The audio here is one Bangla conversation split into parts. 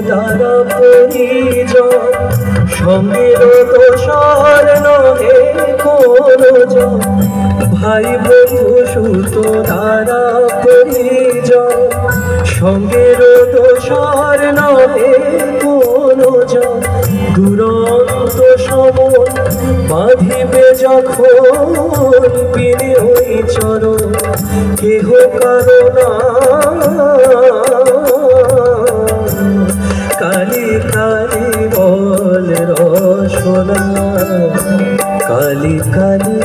দ্বারা পরিজন সঙ্গের দোষর নহে কোনো জন ভাই বন্ধু সুত দ্বারা পরিজন সঙ্গের দোষর নহে কোনো জন দুরন্ত সমন বাঁধিবে যখন বিনে ওই চরণ কেহ কারণা কালি কালি বল রসনা কালি কালি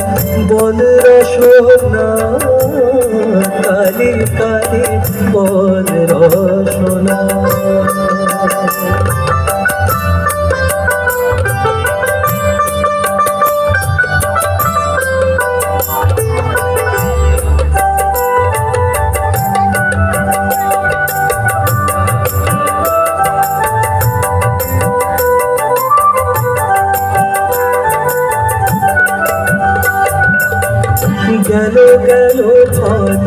বল রসনা কালি কালি বল রসনা গেল গেল ফল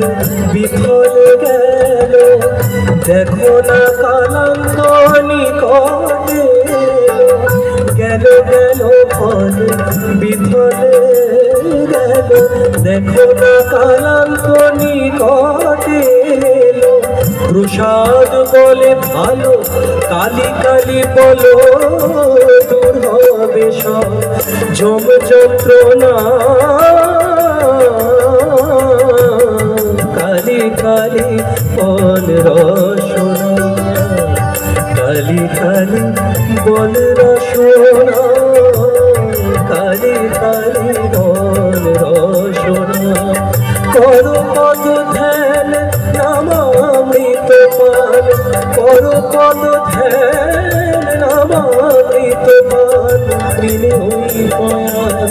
বিফল গেল দেখো না কালান্ত নিকটে গেল গেল ফল বিফল গেল দেখো না কালান্ত নিকটে প্রসাদ বলে ভালো কালি কালি বলো দূর হবে সব যম যন্ত্রণা কালি কালি বল রসনা কালি কালি বল রসনা কালি কালি বল রসনা কর পদ ধ্যান নামামৃত পান কর পদ ধ্যান নামামৃত পান বিনে ওই পয়ান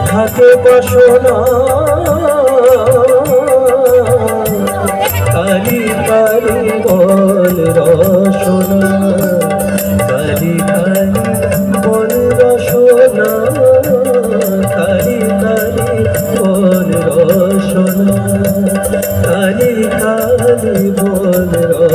থাকে বাসনা কালি কালি বল রসনা কালি কালি বল রসনা কালি কালি বল রসনা কালি কালি বল রসনা।